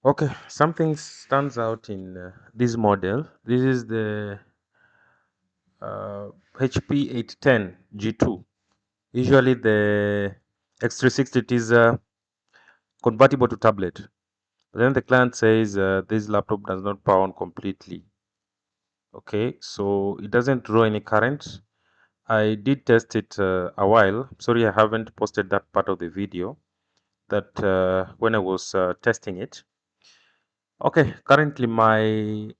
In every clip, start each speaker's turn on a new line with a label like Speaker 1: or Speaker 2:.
Speaker 1: Okay, something stands out in this model. This is the HP 810 G2. Usually the X360 it is convertible to tablet. But then the client says this laptop does not power on completely. Okay, so it doesn't draw any current. I did test it a while. Sorry, I haven't posted that part of the video that when I was testing it. Okay, currently my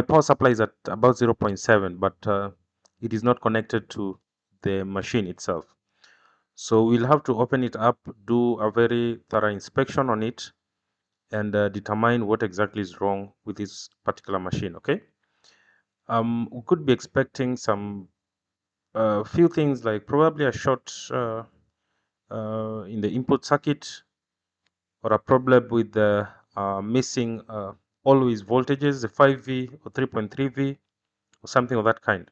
Speaker 1: power supply is at about 0.7, but it is not connected to the machine itself. So we'll have to open it up, do a very thorough inspection on it, and determine what exactly is wrong with this particular machine. Okay. We could be expecting some few things like probably a short in the input circuit, or a problem with the missing always voltages, the 5V or 3.3V or something of that kind.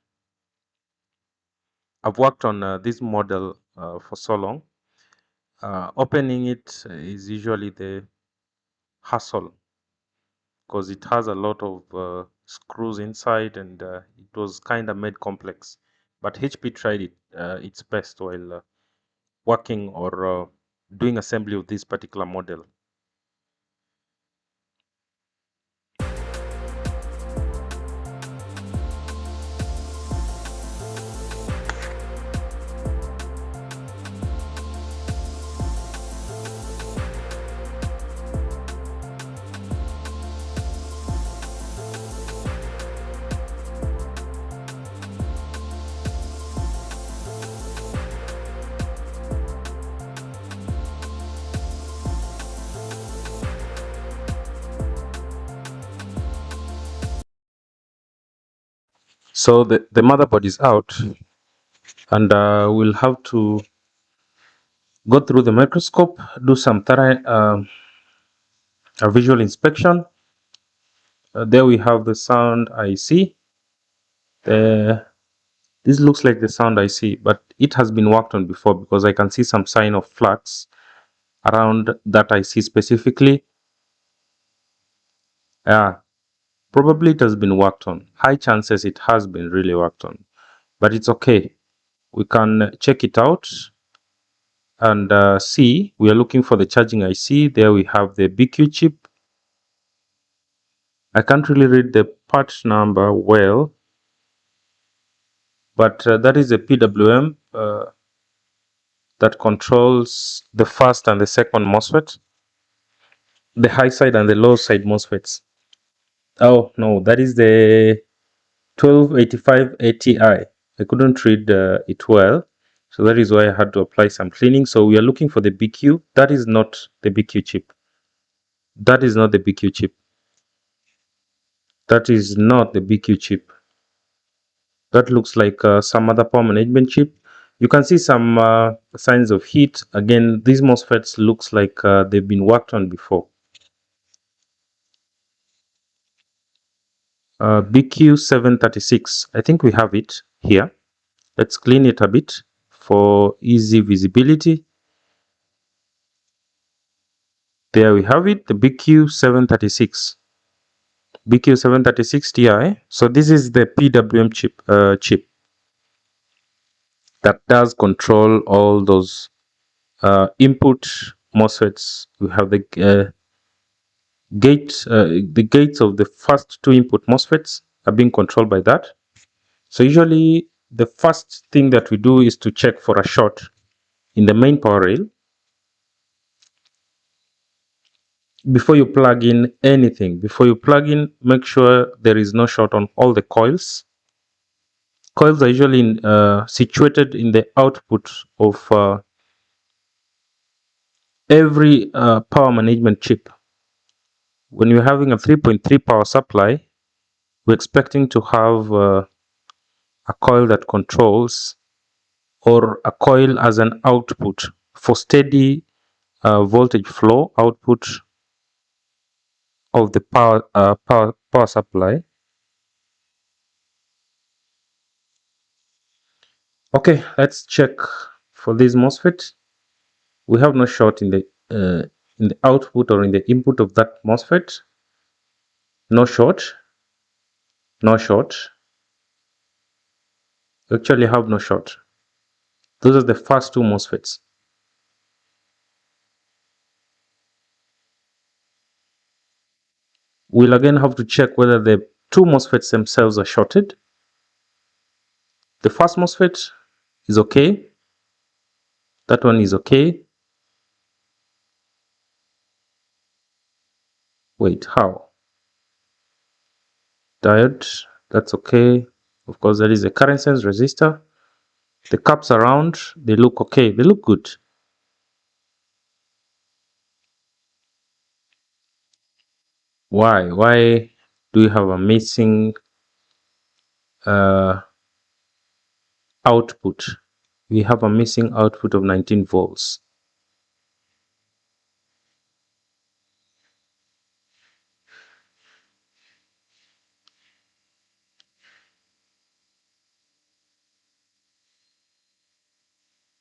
Speaker 1: I've worked on this model for so long. Opening it is usually the hassle because it has a lot of screws inside, and it was kind of made complex. But HP tried its best while working or doing assembly of this particular model. So the motherboard is out, and we'll have to go through the microscope, do some thorough a visual inspection. There we have the sound IC. This looks like the sound IC, but it has been worked on before because I can see some sign of flux around that IC specifically. Yeah, probably it has been worked on. High chances it has been really worked on, but it's okay. We can check it out and see. We are looking for the charging IC. There we have the BQ chip. I can't really read the part number well, but that is a PWM that controls the first and the second MOSFET, the high side and the low side MOSFETs. Oh no, that is the 1285 ATI. I couldn't read it well, so that is why I had to apply some cleaning. So we are looking for the BQ. That is not the BQ chip. That is not the BQ chip. That is not the BQ chip. That looks like some other power management chip. You can see some signs of heat. Again, these MOSFETs looks like they've been worked on before. BQ736. I think we have it here. Let's clean it a bit for easy visibility. There we have it, the BQ736. BQ736 Ti. So this is the PWM chip that does control all those input MOSFETs. We have the the gates of the first two input MOSFETs are being controlled by that. So usually the first thing that we do is to check for a short in the main power rail before you plug in anything. Before you plug in, make sure there is no short on all the coils. Coils are usually situated in the output of every power management chip. When you're having a 3.3 power supply, we're expecting to have a coil that controls, or a coil as an output for steady voltage flow output of the power supply. Okay, let's check for this MOSFET. We have no short in the in the output or in the input of that MOSFET. No short, no short. You actually have no short. Those are the first two MOSFETs. We'll again have to check whether the two MOSFETs themselves are shorted. The first MOSFET is okay. That one is okay. Wait, how? Diode, that's okay. Of course, there is a current sense resistor. The caps around, they look okay. They look good. Why? Why do we have a missing output? We have a missing output of 19 volts.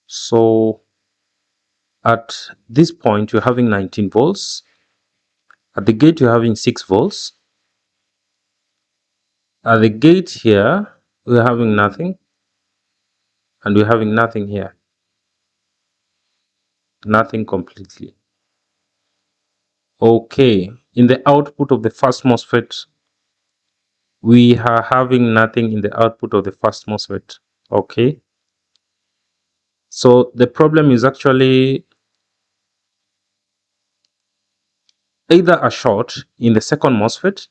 Speaker 1: So at this point, you're having 19 volts. At the gate, you're having 6 volts. At the gate here, we're having nothing. And we're having nothing here. Nothing completely. Okay, in the output of the first MOSFET, we are having nothing in the output of the first MOSFET. Okay, so the problem is actually either a short in the second MOSFET,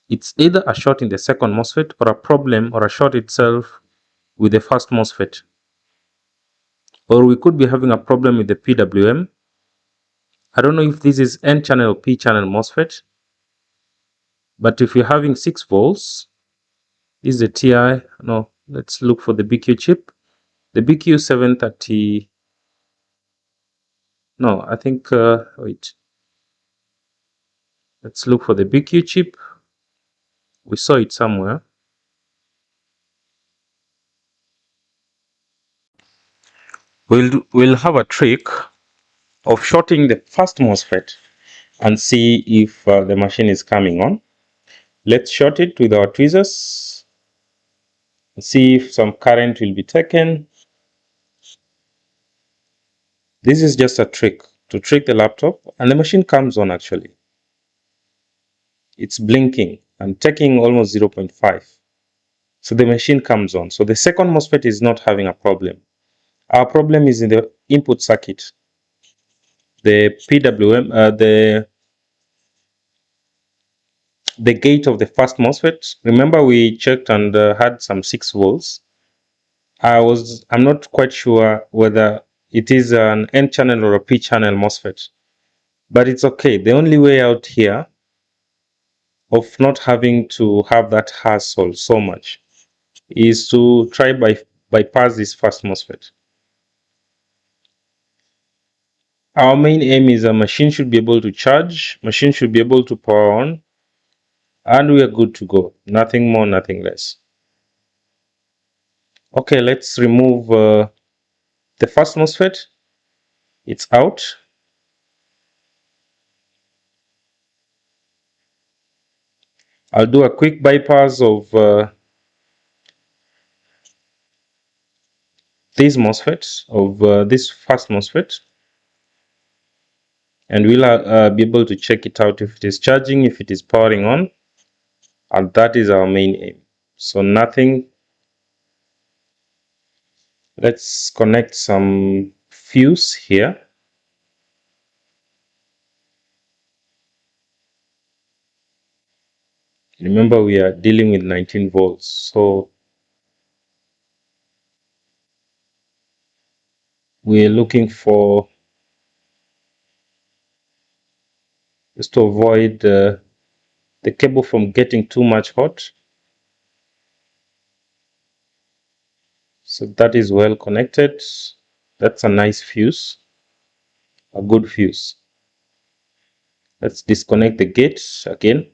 Speaker 1: it's either a short in the second MOSFET or a problem or a short itself with the first MOSFET. Or we could be having a problem with the PWM. I don't know if this is N channel or P channel MOSFET, but if you're having 6 volts, this is the TI. No, let's look for the BQ chip. The BQ 730. No, I think, wait. Let's look for the BQ chip. We saw it somewhere. We'll have a trick of shorting the first MOSFET and see if the machine is coming on. Let's short it with our tweezers. See if some current will be taken. This is just a trick to trick the laptop, and the machine comes on actually. It's blinking and taking almost 0.5. So the machine comes on. So the second MOSFET is not having a problem. Our problem is in the input circuit. The PWM, the gate of the first MOSFET. Remember we checked and had some 6 volts. I'm not quite sure whether it is an N channel or a P channel MOSFET, but it's okay. The only way out here of not having to have that hassle so much is to try bypass this first MOSFET. Our main aim is a machine should be able to charge, machine should be able to power on, and we are good to go. Nothing more, nothing less. Okay, let's remove the first MOSFET. It's out. I'll do a quick bypass of these MOSFETs, of this first MOSFET, and we'll be able to check it out if it is charging, if it is powering on, and that is our main aim. So nothing. Let's connect some fuse here. Remember, we are dealing with 19 volts, so we're looking for, just to avoid the cable from getting too much hot. So that is well connected. That's a nice fuse, a good fuse. Let's disconnect the gate again.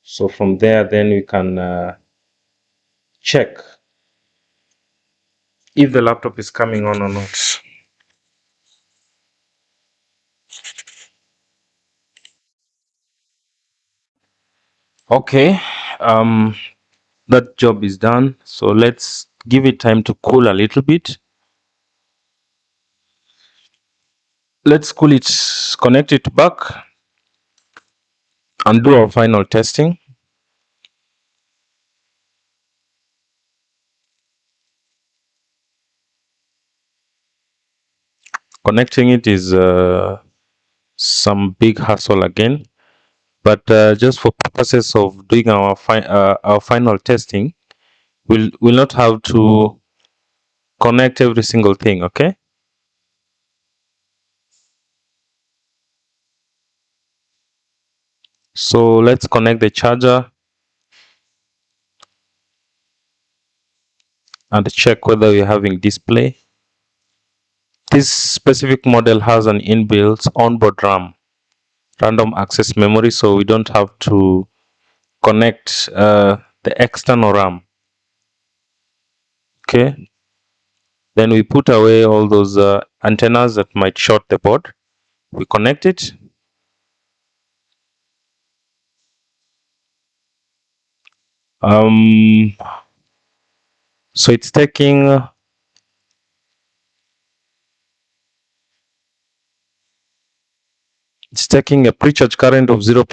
Speaker 1: So from there, then we can check if the laptop is coming on or not. Okay, that job is done, so let's give it time to cool a little bit. Let's cool it, connect it back, and do our final testing. Connecting it is some big hassle again, but just for purposes of doing our final testing, we'll not have to connect every single thing. Okay, so let's connect the charger and check whether we're having display. This specific model has an inbuilt onboard RAM, random access memory, so we don't have to connect the external RAM. Okay, then we put away all those antennas that might short the board. We connect it. Um, so it's taking a pre-charge current of 0.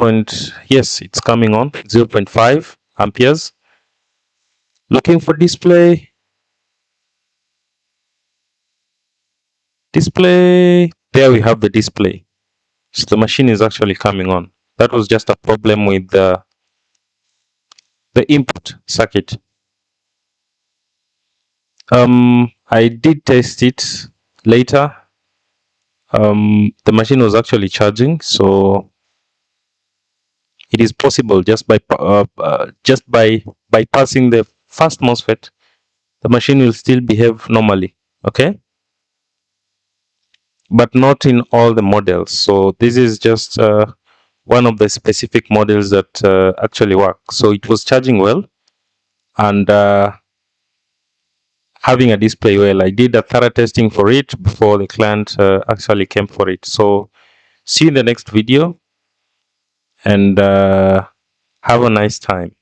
Speaker 1: Yes, it's coming on 0.5 amperes. Looking for display. There we have the display. So the machine is actually coming on. That was just a problem with the input circuit. I did test it later. The machine was actually charging, so it is possible just by bypassing the first MOSFET, the machine will still behave normally. Okay, but not in all the models. So this is just one of the specific models that actually work. So it was charging well and having a display well. I did a thorough testing for it before the client actually came for it. So see you in the next video, and have a nice time.